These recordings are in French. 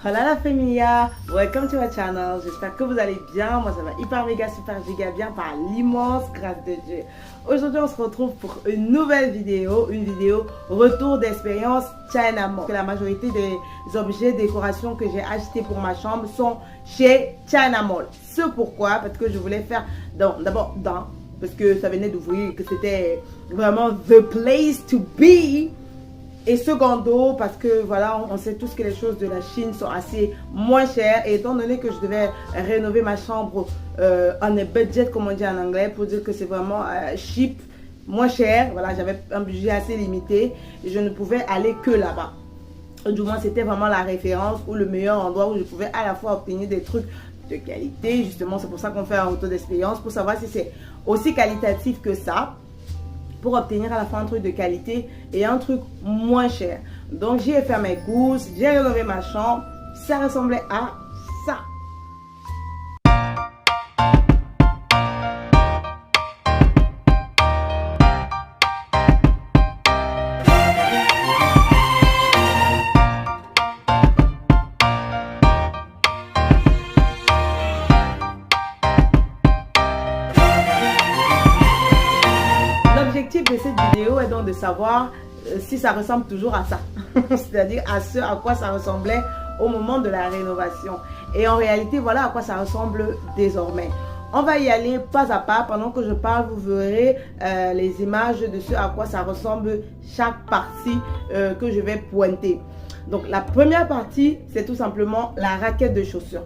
Hola la familia, welcome to my channel. J'espère que vous allez bien. Moi ça va hyper méga super giga bien par l'immense grâce de Dieu. Aujourd'hui on se retrouve pour une nouvelle vidéo, retour d'expérience China Mall. La majorité des objets décoration que j'ai achetés pour ma chambre sont chez China Mall. C'est pourquoi, parce que je voulais faire d'abord parce que ça venait d'ouvrir, que c'était vraiment the place to be. Et secondo, parce que voilà, on sait tous que les choses de la Chine sont assez moins chères. Et étant donné que je devais rénover ma chambre en a budget, comme on dit en anglais, pour dire que c'est vraiment cheap, moins cher. Voilà, j'avais un budget assez limité et je ne pouvais aller que là-bas. Du moins, c'était vraiment la référence ou le meilleur endroit où je pouvais à la fois obtenir des trucs de qualité. Justement, c'est pour ça qu'on fait un retour d'expérience, pour savoir si c'est aussi qualitatif que ça, pour obtenir à la fois un truc de qualité et un truc moins cher. Donc j'ai fait mes courses, j'ai rénové ma chambre, ça ressemblait à ça. L'objectif de cette vidéo est donc de savoir si ça ressemble toujours à ça. C'est-à-dire à ce à quoi ça ressemblait au moment de la rénovation. Et en réalité, voilà à quoi ça ressemble désormais. On va y aller pas à pas. Pendant que je parle, vous verrez les images de ce à quoi ça ressemble chaque partie que je vais pointer. Donc la première partie, c'est tout simplement la raquette de chaussures,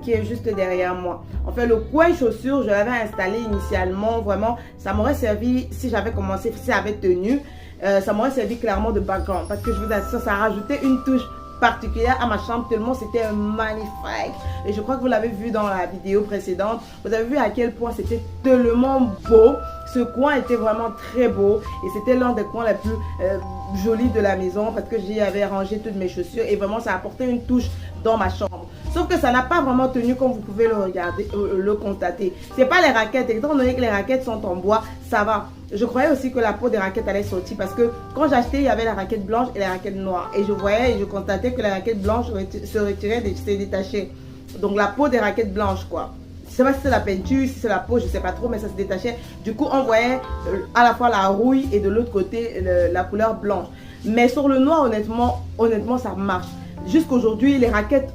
qui est juste derrière moi. En fait, le coin chaussures, je l'avais installé initialement. Vraiment, ça m'aurait servi, si j'avais commencé, si ça avait tenu, ça m'aurait servi clairement de background. Parce que je vous assure, ça a rajouté une touche particulière à ma chambre, tellement c'était magnifique. Et je crois que vous l'avez vu dans la vidéo précédente. Vous avez vu à quel point c'était tellement beau. Ce coin était vraiment très beau. Et c'était l'un des coins les plus jolis de la maison, parce que j'y avais rangé toutes mes chaussures. Et vraiment, ça a apporté une touche dans ma chambre. Sauf que ça n'a pas vraiment tenu, comme vous pouvez le regarder, le constater. C'est pas les raquettes. Étant donné que les raquettes sont en bois, ça va. Je croyais aussi que la peau des raquettes allait sortir, parce que quand j'achetais, il y avait la raquette blanche et la raquette noire. Et je voyais et je constatais que la raquette blanche se retirait, se détachait. Donc la peau des raquettes blanches, quoi. Je sais pas si c'est la peinture, si c'est la peau, je sais pas trop, mais ça se détachait. Du coup, on voyait à la fois la rouille et de l'autre côté la couleur blanche. Mais sur le noir, honnêtement, ça marche. Jusqu'aujourd'hui, les raquettes,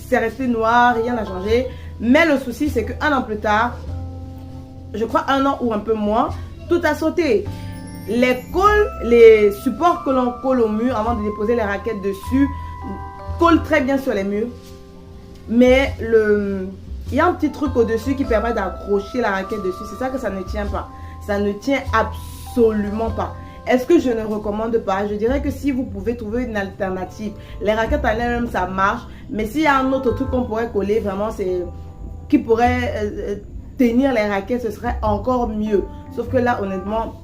c'est resté noir, rien n'a changé. Mais le souci, c'est qu'un an plus tard, je crois 1 an ou un peu moins, tout a sauté. Les supports que l'on colle au mur avant de déposer les raquettes dessus collent très bien sur les murs. Mais il y a un petit truc au-dessus qui permet d'accrocher la raquette dessus. C'est ça que ça ne tient pas. Ça ne tient absolument pas. Est-ce que je ne recommande pas? Je dirais que si vous pouvez trouver une alternative. Les raquettes en elles-mêmes, ça marche. Mais s'il y a un autre truc qu'on pourrait coller, vraiment, qui pourrait tenir les raquettes, ce serait encore mieux. Sauf que là, honnêtement,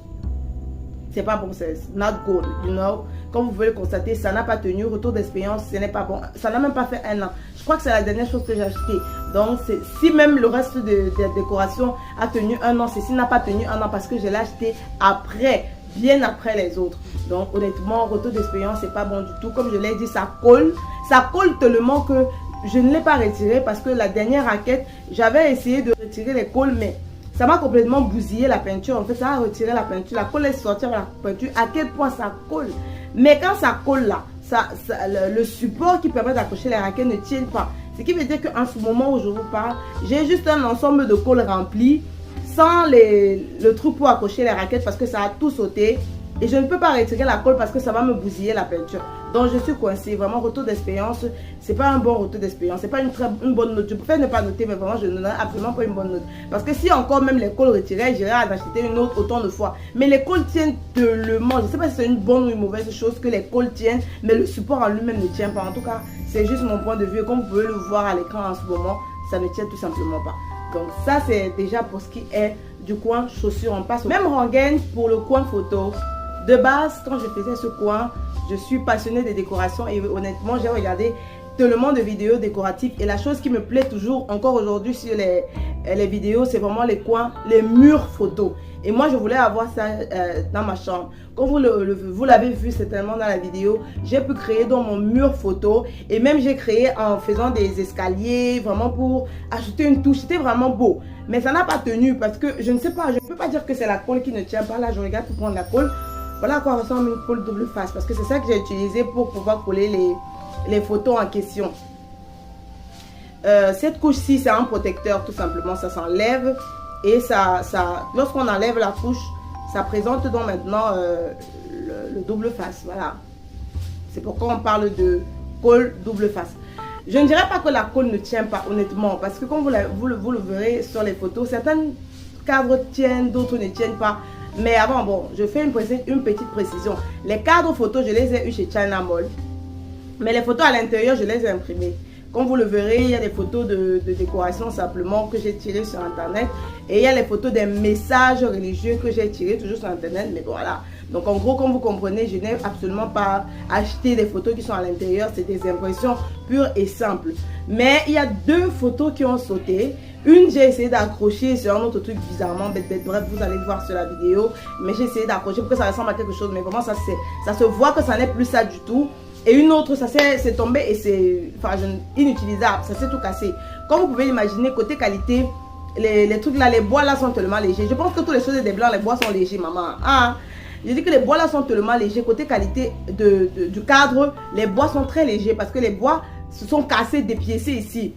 c'est pas bon. C'est not good, you know. Comme vous pouvez le constater, ça n'a pas tenu. Retour d'expérience, ce n'est pas bon. Ça n'a même pas fait 1 an. Je crois que c'est la dernière chose que j'ai acheté. Donc, si même le reste de la décoration a tenu 1 an, ceci n'a pas tenu 1 an parce que je l'ai acheté après, bien après les autres. Donc, honnêtement, retour d'expérience, c'est pas bon du tout. Comme je l'ai dit, ça colle. Ça colle tellement que je ne l'ai pas retiré parce que la dernière raquette, j'avais essayé de retirer les cols, mais ça m'a complètement bousillé la peinture. En fait, ça a retiré la peinture. La colle est sortie avec la peinture. À quel point ça colle. Mais quand ça colle là, le support qui permet d'accrocher les raquettes ne tient pas. Ce qui veut dire qu'en ce moment où je vous parle, j'ai juste un ensemble de colle rempli sans le truc pour accrocher les raquettes parce que ça a tout sauté. Et je ne peux pas retirer la colle parce que ça va me bousiller la peinture. Donc je suis coincée. Vraiment, retour d'expérience, c'est pas un bon retour d'expérience. C'est pas une bonne note. Je préfère ne pas noter, mais vraiment, je ne donne absolument pas une bonne note. Parce que si encore même les colles retirées, j'irai en acheter une autre autant de fois. Mais les colles tiennent tellement. Je ne sais pas si c'est une bonne ou une mauvaise chose que les colles tiennent, mais le support en lui-même ne tient pas. En tout cas, c'est juste mon point de vue. Comme vous pouvez le voir à l'écran en ce moment, ça ne tient tout simplement pas. Donc ça, c'est déjà pour ce qui est du coin chaussures. On passe au même rengaine pour le coin photo. De base, quand je faisais ce coin, je suis passionnée des décorations et honnêtement, j'ai regardé tellement de vidéos décoratives. Et la chose qui me plaît toujours, encore aujourd'hui sur les vidéos, c'est vraiment les coins, les murs photos. Et moi, je voulais avoir ça dans ma chambre. Comme vous l'avez vu certainement dans la vidéo, j'ai pu créer dans mon mur photo. Et même j'ai créé en faisant des escaliers, vraiment pour ajouter une touche. C'était vraiment beau. Mais ça n'a pas tenu parce que je ne sais pas, je ne peux pas dire que c'est la colle qui ne tient pas. Là, je regarde pour prendre la colle. Voilà à quoi ressemble une colle double face. Parce que c'est ça que j'ai utilisé pour pouvoir coller les photos en question. Cette couche-ci, c'est un protecteur tout simplement. Ça s'enlève. Et lorsqu'on enlève la couche, ça présente donc maintenant le double face. Voilà. C'est pourquoi on parle de colle double face. Je ne dirais pas que la colle ne tient pas, honnêtement. Parce que comme vous le verrez sur les photos, certains cadres tiennent, d'autres ne tiennent pas. Mais avant, bon, je fais une petite précision. Les cadres photos, je les ai eus chez China Mall. Mais les photos à l'intérieur, je les ai imprimées. Comme vous le verrez, il y a des photos de décoration simplement que j'ai tirées sur Internet. Et il y a les photos des messages religieux que j'ai tirés toujours sur Internet. Mais voilà. Donc en gros, comme vous comprenez, je n'ai absolument pas acheté des photos qui sont à l'intérieur. C'est des impressions pures et simples. Mais il y a 2 photos qui ont sauté. Une, j'ai essayé d'accrocher sur un autre truc bizarrement bête. Bref, vous allez voir sur la vidéo. Mais j'ai essayé d'accrocher pour que ça ressemble à quelque chose. Mais vraiment, ça se voit que ça n'est plus ça du tout. Et une autre, ça s'est tombé et c'est inutilisable, ça s'est tout cassé. Comme vous pouvez l'imaginer, côté qualité, les trucs là, les bois là sont tellement légers. Je pense que toutes les choses des blancs, les bois sont légers, maman. Ah, je dis que les bois là sont tellement légers. Côté qualité du cadre, les bois sont très légers parce que les bois se sont cassés, dépiécés ici.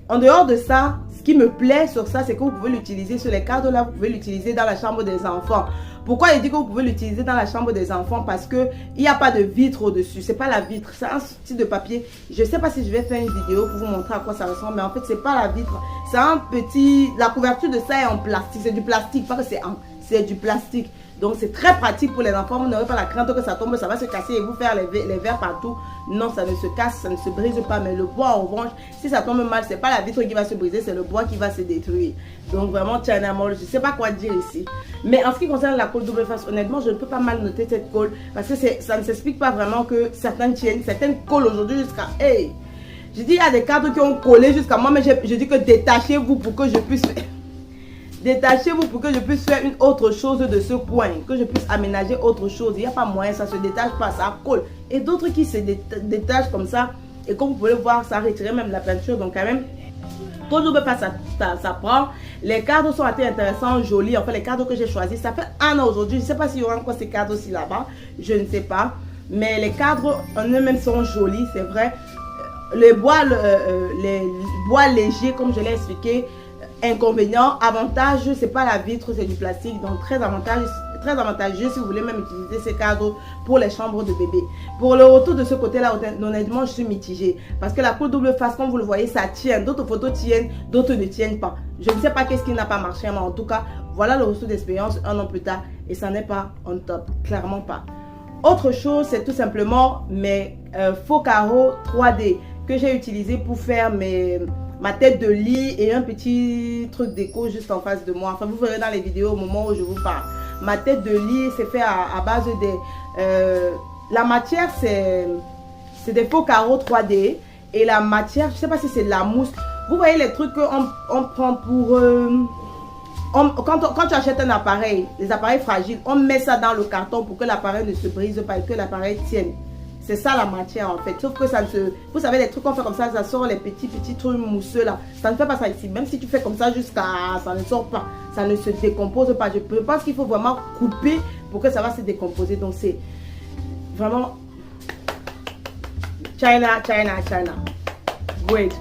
En dehors de ça, ce qui me plaît sur ça, c'est que vous pouvez l'utiliser sur les cadres là, vous pouvez l'utiliser dans la chambre des enfants. Pourquoi il dit que vous pouvez l'utiliser dans la chambre des enfants? Parce qu'il n'y a pas de vitre au-dessus. C'est pas la vitre, c'est un style de papier. Je ne sais pas si je vais faire une vidéo pour vous montrer à quoi ça ressemble. Mais en fait, c'est pas la vitre. C'est un petit... La couverture de ça est en plastique. C'est du plastique, pas que c'est du plastique. Donc, c'est très pratique pour les enfants. Vous n'aurez pas la crainte que ça tombe, ça va se casser et vous faire les verres partout. Non, ça ne se casse, ça ne se brise pas. Mais le bois, en revanche, si ça tombe mal, c'est pas la vitre qui va se briser, c'est le bois qui va se détruire. Donc, vraiment, China Mall, je ne sais pas quoi dire ici. Mais en ce qui concerne la colle double face, honnêtement, je ne peux pas mal noter cette colle. Parce que ça ne s'explique pas vraiment que certaines tiennent. Certaines collent aujourd'hui jusqu'à... Hey! Je dis, il y a des cadres qui ont collé jusqu'à moi, mais je dis que détachez-vous pour que je puisse... Détachez-vous pour que je puisse faire une autre chose de ce coin. Que je puisse aménager autre chose. Il n'y a pas moyen, ça ne se détache pas, ça colle. Et d'autres qui se détachent comme ça. Et comme vous pouvez voir, ça retire même la peinture. Donc quand même, quand je ne veux pas, ça prend. Les cadres sont assez intéressants, jolis. Enfin, les cadres que j'ai choisis, ça fait 1 an aujourd'hui. Je ne sais pas s'il y aura encore ces cadres aussi là-bas. Je ne sais pas. Mais les cadres en eux-mêmes sont jolis, c'est vrai. Les bois légers, comme je l'ai expliqué. Inconvénient, avantage, c'est pas la vitre, c'est du plastique. Donc très avantageux si vous voulez même utiliser ces cadres pour les chambres de bébé. Pour le retour de ce côté-là, honnêtement, je suis mitigée. Parce que la colle double face, comme vous le voyez, ça tient. D'autres photos tiennent, d'autres ne tiennent pas. Je ne sais pas qu'est-ce qui n'a pas marché, mais en tout cas, voilà le retour d'expérience 1 an plus tard. Et ça n'est pas on top, clairement pas. Autre chose, c'est tout simplement mes faux carreaux 3D que j'ai utilisé pour faire ma tête de lit et un petit truc déco juste en face de moi. Enfin, vous verrez dans les vidéos au moment où je vous parle. Ma tête de lit, c'est fait à base des... la matière, c'est des faux carreaux 3D. Et la matière, je ne sais pas si c'est de la mousse. Vous voyez les trucs qu'on prend pour... quand tu achètes un appareil, les appareils fragiles, on met ça dans le carton pour que l'appareil ne se brise pas et que l'appareil tienne. C'est ça la matière en fait. Sauf que ça ne se... Vous savez, les trucs qu'on fait comme ça sort les petits trucs mousseux là. Ça ne fait pas ça ici. Même si tu fais comme ça jusqu'à... Ça ne sort pas. Ça ne se décompose pas. Je pense qu'il faut vraiment couper pour que ça va se décomposer. Donc c'est vraiment... China. Great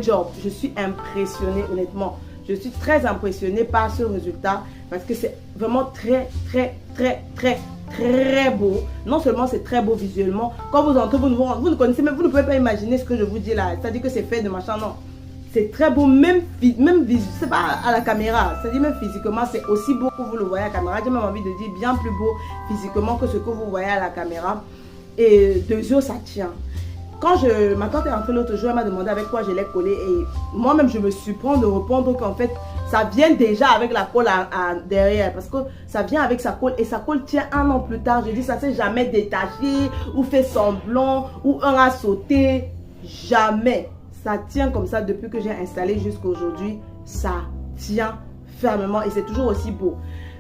job. Je suis impressionnée honnêtement. Je suis très impressionnée par ce résultat. Parce que c'est vraiment très beau. Non seulement c'est très beau visuellement, quand vous entrez, vous ne connaissez même, vous ne pouvez pas imaginer ce que je vous dis là. C'est-à-dire que c'est fait de machin, non. C'est très beau, même c'est pas à la caméra. C'est-à-dire même physiquement, c'est aussi beau que vous le voyez à la caméra. J'ai même envie de dire bien plus beau physiquement que ce que vous voyez à la caméra. Et de yeux, ça tient. Quand ma tante est entrée l'autre jour, elle m'a demandé avec quoi je l'ai collé. Et moi-même, je me surprends de répondre qu'en fait, ça vient déjà avec la colle derrière. Parce que ça vient avec sa colle. Et sa colle tient 1 an plus tard. Je dis, ça ne s'est jamais détaché ou fait semblant ou un a sauté. jamais. Ça tient comme ça depuis que j'ai installé jusqu'à aujourd'hui. Ça tient fermement et c'est toujours aussi beau.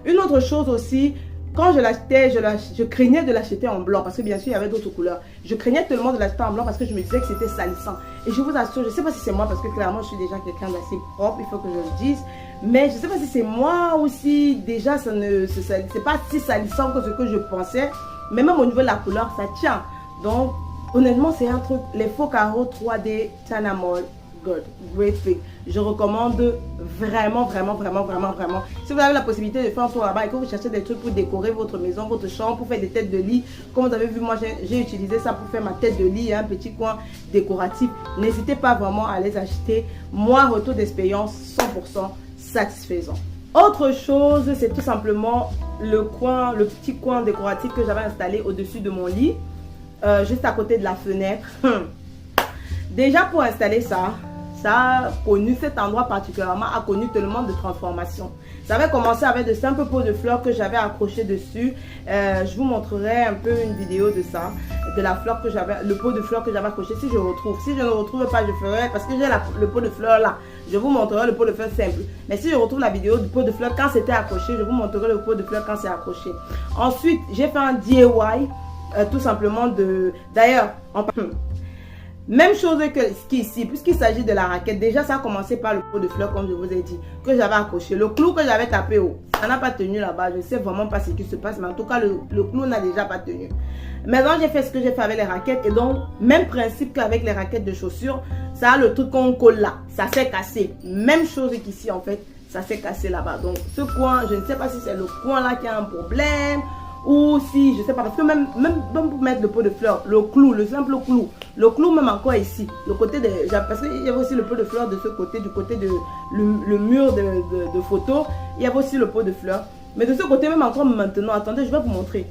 Une autre chose aussi, quand je l'achetais, je craignais de l'acheter en blanc parce que bien sûr il y avait d'autres couleurs. Je craignais tellement de l'acheter en blanc parce que je me disais que c'était salissant. Et je vous assure, je ne sais pas si c'est moi parce que clairement je suis déjà quelqu'un d'assez propre, il faut que je le dise. Mais je ne sais pas si c'est moi aussi, déjà c'est pas si salissant que ce que je pensais. Mais même au niveau de la couleur, ça tient. Donc honnêtement c'est un truc, les faux carreaux 3D China Mall. Good, great thing. Je recommande vraiment, vraiment, vraiment, vraiment, vraiment. Si vous avez la possibilité de faire un tour là-bas et que vous cherchez des trucs pour décorer votre maison, votre chambre, pour faire des têtes de lit, comme vous avez vu, moi j'ai utilisé ça pour faire ma tête de lit, un petit coin décoratif. N'hésitez pas vraiment à les acheter. Moi, retour d'expérience 100% satisfaisant. Autre chose, c'est tout simplement le petit coin décoratif que j'avais installé au-dessus de mon lit, juste à côté de la fenêtre. Déjà pour installer ça a connu, cet endroit particulièrement a connu tellement de transformations. Ça avait commencé avec de simples pots de fleurs que j'avais accrochés dessus. Je vous montrerai un peu une vidéo de ça, de la fleur que j'avais, le pot de fleurs que j'avais accroché si je retrouve. Si je ne retrouve pas, je ferai, parce que j'ai le pot de fleurs là. Je vous montrerai le pot de fleurs simple. Mais si je retrouve la vidéo du pot de fleurs quand c'était accroché, je vous montrerai le pot de fleurs quand c'est accroché. Ensuite, j'ai fait un DIY, tout simplement d'ailleurs, même chose que ici, puisqu'il s'agit de la raquette. Déjà, ça a commencé par le pot de fleurs, comme je vous ai dit, que j'avais accroché. Le clou que j'avais tapé haut, ça n'a pas tenu là-bas. Je ne sais vraiment pas ce qui se passe, mais en tout cas, le clou n'a déjà pas tenu. Maintenant, j'ai fait ce que j'ai fait avec les raquettes. Et donc, même principe qu'avec les raquettes de chaussures, ça a le truc qu'on colle là. Ça s'est cassé. Même chose qu'ici, en fait, ça s'est cassé là-bas. Donc, ce coin, je ne sais pas si c'est le coin là qui a un problème. Ou si, je sais pas, parce que même pour mettre le pot de fleurs, le clou, le simple clou, le clou même encore ici, le côté de, parce qu'il y avait aussi le pot de fleurs de ce côté, du côté de le mur de photos, il y avait aussi le pot de fleurs. Mais de ce côté même encore maintenant, attendez, je vais vous montrer.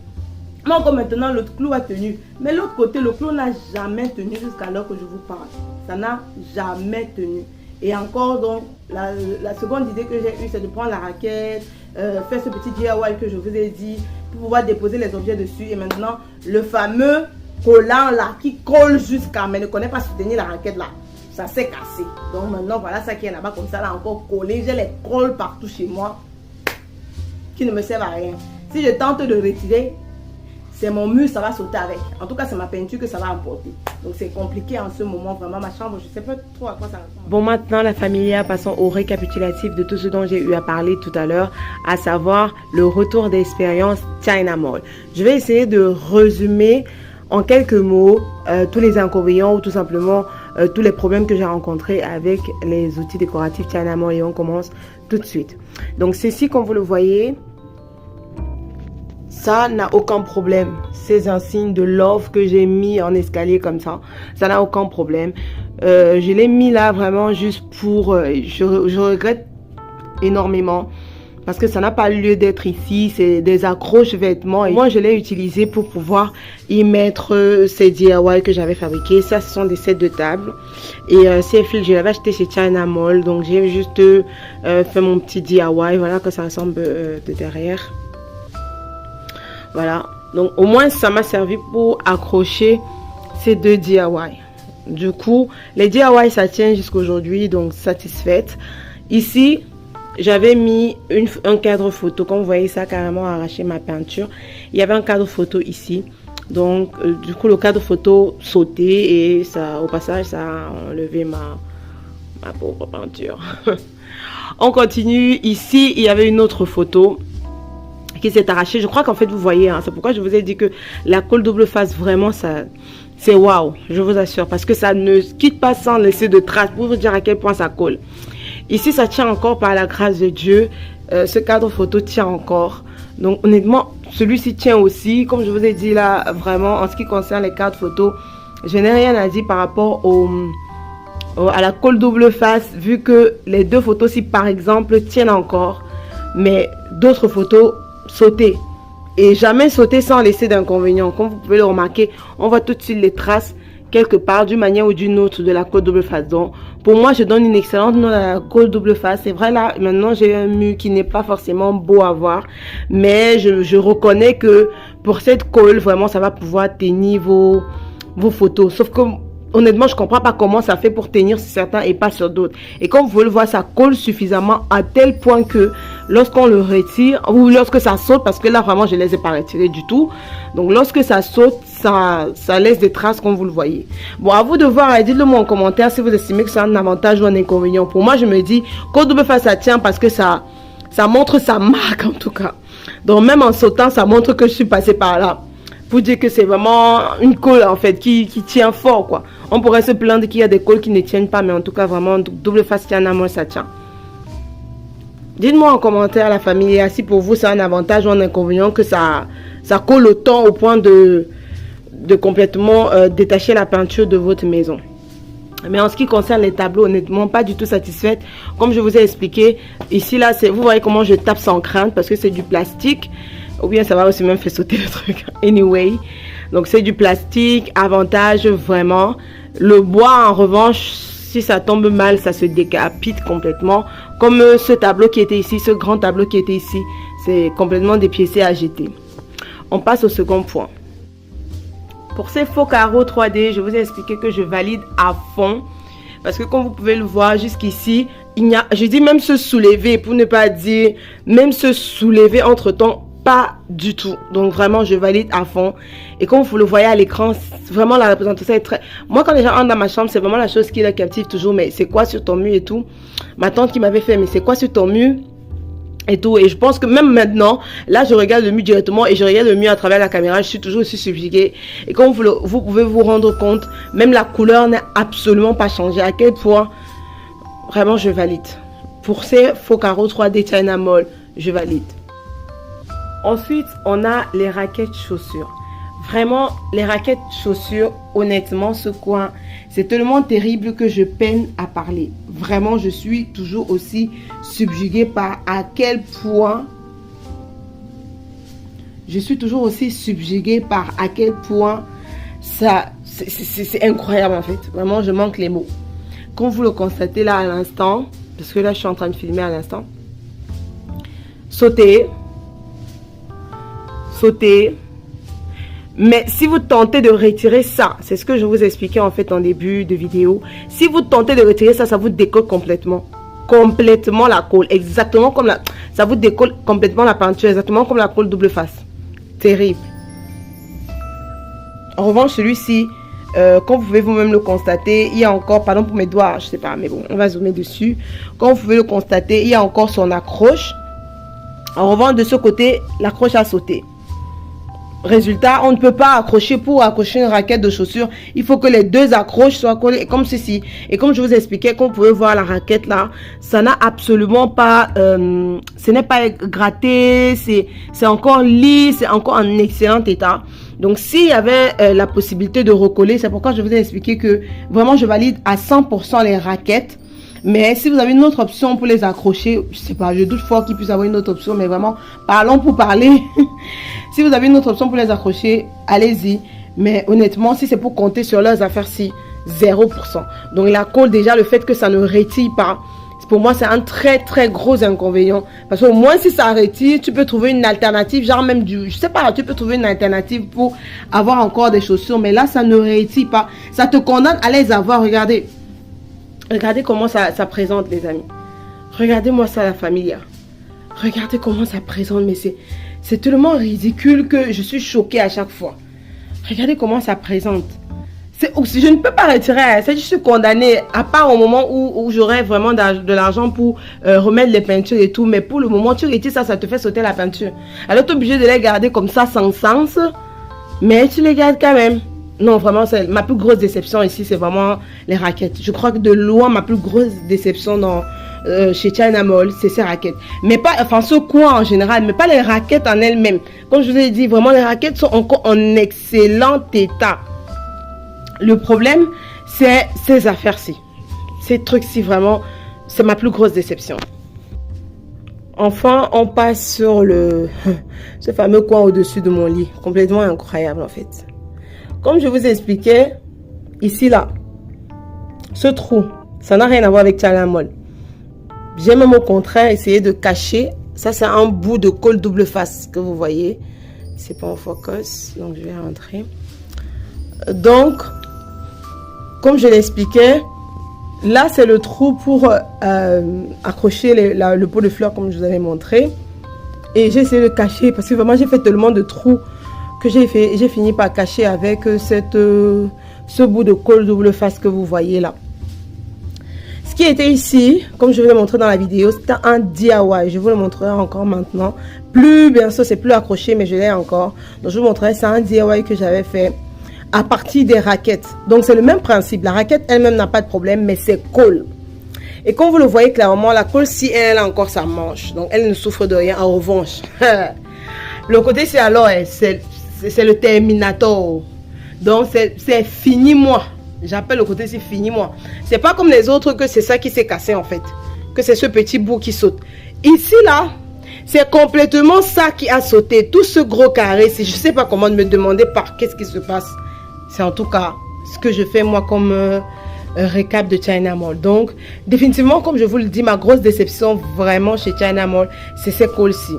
Mais encore maintenant, l'autre clou a tenu. Mais l'autre côté, le clou n'a jamais tenu jusqu'à l'heure que je vous parle. Ça n'a jamais tenu. Et encore, donc, la seconde idée que j'ai eue, c'est de prendre la raquette, faire ce petit DIY que je vous ai dit, pour pouvoir déposer les objets dessus. Et maintenant, le fameux collant là, qui colle jusqu'à, mais ne connaît pas soutenir la raquette là. Ça s'est cassé. Donc maintenant, voilà ça qui est là-bas, comme ça, là, encore collé. J'ai les colles partout chez moi, qui ne me servent à rien. Si je tente de retirer, c'est mon mur, ça va sauter avec. En tout cas, c'est ma peinture que ça va emporter. Donc, c'est compliqué en ce moment. Vraiment, ma chambre, je ne sais pas trop à quoi ça ressemble. Bon, maintenant, la familia, passons au récapitulatif de tout ce dont j'ai eu à parler tout à l'heure, à savoir le retour d'expérience China Mall. Je vais essayer de résumer en quelques mots tous les inconvénients ou tout simplement tous les problèmes que j'ai rencontrés avec les outils décoratifs China Mall. Et on commence tout de suite. Donc, ceci, comme vous le voyez, ça n'a aucun problème. Ces insignes de love que j'ai mis en escalier comme ça n'a aucun problème. Je l'ai mis là vraiment juste pour... je regrette énormément parce que ça n'a pas lieu d'être ici. C'est des accroches vêtements. Et moi, je l'ai utilisé pour pouvoir y mettre ces DIY que j'avais fabriqués. Ça, ce sont des sets de table. Et ces fils, je l'avais acheté chez China Mall. Donc, j'ai juste fait mon petit DIY. Voilà que ça ressemble de derrière. Voilà, donc au moins ça m'a servi pour accrocher ces deux DIY. Du coup, les DIY ça tient jusqu'à aujourd'hui, donc satisfaite. Ici, j'avais mis un cadre photo. Comme vous voyez, ça a carrément arraché ma peinture. Il y avait un cadre photo ici. Donc, du coup, le cadre photo sautait et ça, au passage, ça a enlevé ma pauvre peinture. On continue. Ici, il y avait une autre photo qui s'est arraché. Je crois qu'en fait vous voyez, hein, c'est pourquoi je vous ai dit que la colle double face vraiment ça c'est waouh, je vous assure, parce que ça ne quitte pas sans laisser de traces pour vous dire à quel point ça colle. Ici ça tient encore par la grâce de Dieu, ce cadre photo tient encore, donc honnêtement celui-ci tient aussi. Comme je vous ai dit là, vraiment en ce qui concerne les cadres photos, je n'ai rien à dire par rapport à la colle double face, vu que les deux photos ci par exemple tiennent encore, mais d'autres photos sauter et jamais sauter sans laisser d'inconvénients. Comme vous pouvez le remarquer, on voit tout de suite les traces quelque part d'une manière ou d'une autre de la colle double face. Donc pour moi je donne une excellente note à la colle double face. C'est vrai, là maintenant j'ai un mur qui n'est pas forcément beau à voir, mais je reconnais que pour cette colle vraiment ça va pouvoir tenir vos photos. Sauf que honnêtement, je comprends pas comment ça fait pour tenir sur certains et pas sur d'autres. Et comme vous pouvez le voir, ça colle suffisamment à tel point que lorsqu'on le retire, ou lorsque ça saute, parce que là, vraiment, je ne les ai pas retirés du tout. Donc, lorsque ça saute, ça laisse des traces comme vous le voyez. Bon, à vous de voir, et dites-le moi en commentaire si vous estimez que c'est un avantage ou un inconvénient. Pour moi, je me dis qu'au double face, ça tient parce que ça montre sa marque en tout cas. Donc, même en sautant, ça montre que je suis passée par là. Pour dire que c'est vraiment une colle en fait qui tient fort quoi. On pourrait se plaindre qu'il y a des colles qui ne tiennent pas, mais en tout cas vraiment double face Tianamol ça tient. Dites-moi en commentaire la famille si pour vous c'est un avantage ou un inconvénient que ça colle autant au point de complètement détacher la peinture de votre maison. Mais en ce qui concerne les tableaux, honnêtement pas du tout satisfaite. Comme je vous ai expliqué, ici là, vous voyez comment je tape sans crainte parce que c'est du plastique. Ou bien ça va aussi même faire sauter le truc. Anyway, donc c'est du plastique, avantage vraiment. Le bois en revanche, si ça tombe mal, ça se décapite complètement. Comme ce tableau qui était ici, ce grand tableau qui était ici, c'est complètement dépiécé à jeter. On passe au second point. Pour ces faux carreaux 3D, je vous ai expliqué que je valide à fond. Parce que comme vous pouvez le voir jusqu'ici, il y a, je dis même se soulever, pour ne pas dire même se soulever entre temps. Pas du tout. Donc vraiment je valide à fond. Et comme vous le voyez à l'écran, vraiment la représentation est très... Moi quand les gens entrent dans ma chambre, c'est vraiment la chose qui les captive toujours. Mais c'est quoi sur ton mur et tout. Ma tante qui m'avait fait, mais c'est quoi sur ton mur et tout. Et je pense que même maintenant, là je regarde le mur directement et je regarde le mur à travers la caméra. Je suis toujours aussi subjuguée. Et comme vous pouvez vous rendre compte, même la couleur n'a absolument pas changé. À quel point vraiment je valide. Pour ces faux carreaux 3D Tianamol, je valide. Ensuite, on a les raquettes chaussures. Vraiment, les raquettes chaussures, honnêtement, ce coin, c'est tellement terrible que je peine à parler. Vraiment, je suis toujours aussi subjuguée par à quel point... Je suis toujours aussi subjuguée par à quel point ça... C'est incroyable en fait. Vraiment, je manque les mots. Comme vous le constatez là à l'instant, parce que là, je suis en train de filmer à l'instant. Sauter. Mais si vous tentez de retirer ça, c'est ce que je vous expliquais en fait en début de vidéo. Si vous tentez de retirer ça, ça vous décolle complètement la colle, exactement comme ça vous décolle complètement la peinture, exactement comme la colle double face. Terrible. En revanche, celui-ci, comme vous pouvez vous-même le constater, il y a encore, pardon pour mes doigts, je sais pas, mais bon, on va zoomer dessus. Comme vous pouvez le constater, il y a encore son accroche. En revanche, de ce côté, l'accroche a sauté. Résultat, on ne peut pas accrocher pour accrocher une raquette de chaussure. Il faut que les deux accroches soient collées comme ceci. Et comme je vous expliquais, comme vous pouvez voir la raquette là, ça n'a absolument pas, ce n'est pas gratté, c'est encore lisse, c'est encore en excellent état. Donc s'il y avait la possibilité de recoller, c'est pourquoi je vous ai expliqué que vraiment je valide à 100% les raquettes. Mais si vous avez une autre option pour les accrocher, je sais pas, je doute fort qu'il puisse avoir une autre option, mais vraiment, parlons pour parler. Si vous avez une autre option pour les accrocher, allez-y. Mais honnêtement, si c'est pour compter sur leurs affaires-ci, 0%. Donc la colle, déjà, le fait que ça ne retire pas, pour moi, c'est un très, très gros inconvénient. Parce qu'au moins, si ça retire, tu peux trouver une alternative, genre même je sais pas, tu peux trouver une alternative pour avoir encore des chaussures. Mais là, ça ne retire pas. Ça te condamne à les avoir, regardez. Regardez comment ça présente, les amis. Regardez-moi ça, la famille. Regardez comment ça présente. Mais c'est tellement ridicule que je suis choquée à chaque fois. Regardez comment ça présente. Je ne peux pas retirer. Je suis condamnée. À part au moment où j'aurai vraiment de l'argent pour remettre les peintures et tout. Mais pour le moment, tu retires ça, ça te fait sauter la peinture. Alors, tu es obligé de les garder comme ça, sans sens. Mais tu les gardes quand même. Non, vraiment, ma plus grosse déception ici, c'est vraiment les raquettes. Je crois que de loin, ma plus grosse déception chez Tianamol, c'est ces raquettes. Mais pas, enfin, ce coin en général, mais pas les raquettes en elles-mêmes. Comme je vous ai dit, vraiment, les raquettes sont encore en excellent état. Le problème, c'est ces affaires-ci. Ces trucs-ci, vraiment, c'est ma plus grosse déception. Enfin, on passe sur ce fameux coin au-dessus de mon lit. Complètement incroyable, en fait. Comme je vous ai expliqué, ici, là, ce trou, ça n'a rien à voir avec Tianamol. J'ai même au contraire essayé de cacher. Ça, c'est un bout de colle double face que vous voyez. C'est pas en focus, donc je vais rentrer. Donc, comme je l'expliquais, là c'est le trou pour accrocher le pot de fleurs comme je vous avais montré. Et j'ai essayé de cacher parce que vraiment j'ai fait tellement de trous que j'ai fini par cacher avec ce bout de colle double face que vous voyez là. Ce qui était ici, comme je vous l'ai montré dans la vidéo, c'était un DIY. Je vous le montrerai encore maintenant. Bien sûr, c'est plus accroché, mais je l'ai encore. Donc je vous montrerai, c'est un DIY que j'avais fait à partir des raquettes. Donc c'est le même principe. La raquette elle-même n'a pas de problème, mais c'est colle. Et comme vous le voyez clairement, la colle, si elle a encore sa manche, donc elle ne souffre de rien. En revanche, le côté c'est alors, c'est le Terminator. Donc c'est fini moi. J'appelle le côté c'est fini moi. C'est pas comme les autres que c'est ça qui s'est cassé en fait. Que c'est ce petit bout qui saute. Ici là, c'est complètement ça qui a sauté. Tout ce gros carré, je sais pas comment me demander par qu'est-ce qui se passe. C'est en tout cas ce que je fais moi comme récap de China Mall. Donc définitivement comme je vous le dis, ma grosse déception vraiment chez China Mall, c'est ces cols-ci.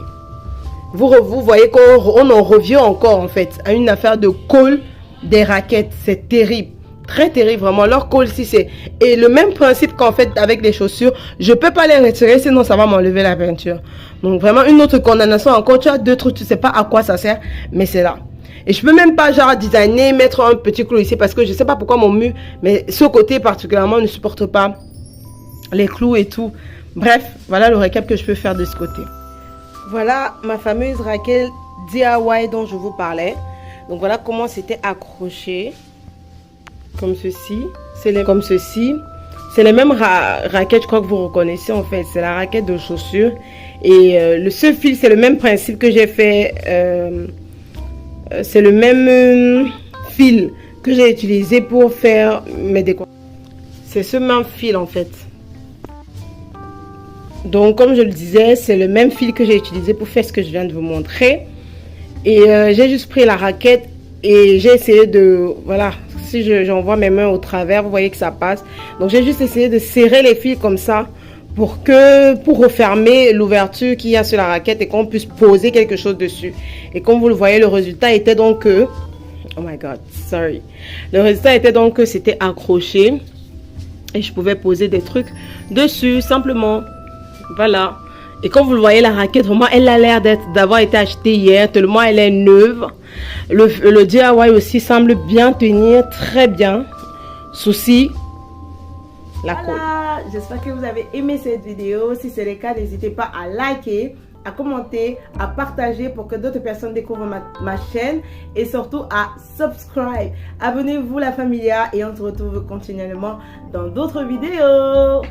Vous voyez qu'on en revient encore en fait à une affaire de colle des raquettes. C'est terrible. Très terrible vraiment. Leur colle-ci c'est... Et le même principe qu'en fait avec les chaussures. Je peux pas les retirer sinon ça va m'enlever la peinture. Donc vraiment une autre condamnation encore. Tu as deux trucs, tu sais pas à quoi ça sert. Mais c'est là. Et je peux même pas genre designer, mettre un petit clou ici. Parce que je sais pas pourquoi mon mur. Mais ce côté particulièrement ne supporte pas les clous et tout. Bref, voilà le récap que je peux faire de ce côté. Voilà ma fameuse raquette DIY dont je vous parlais. Donc voilà comment c'était accroché. Comme ceci. Comme ceci. C'est les mêmes raquettes, je crois que vous reconnaissez en fait. C'est la raquette de chaussures. Et ce fil, c'est le même principe que j'ai fait. C'est le même fil que j'ai utilisé pour faire mes décorations. C'est ce même fil en fait. Donc comme je le disais, c'est le même fil que j'ai utilisé pour faire ce que je viens de vous montrer. Et j'ai juste pris la raquette et j'ai essayé de... Voilà, si j'envoie mes mains au travers, vous voyez que ça passe. Donc j'ai juste essayé de serrer les fils comme ça pour refermer l'ouverture qu'il y a sur la raquette et qu'on puisse poser quelque chose dessus. Et comme vous le voyez, le résultat était donc que... Oh my god, sorry. Le résultat était donc que c'était accroché et je pouvais poser des trucs dessus simplement. Voilà. Et comme vous le voyez, la raquette, vraiment, elle a l'air d'avoir été achetée hier, tellement elle est neuve. Le DIY aussi semble bien tenir, très bien. Souci, la colle. Voilà, j'espère que vous avez aimé cette vidéo. Si c'est le cas, n'hésitez pas à liker, à commenter, à partager pour que d'autres personnes découvrent ma chaîne. Et surtout à subscribe. Abonnez-vous la familia et on se retrouve continuellement dans d'autres vidéos.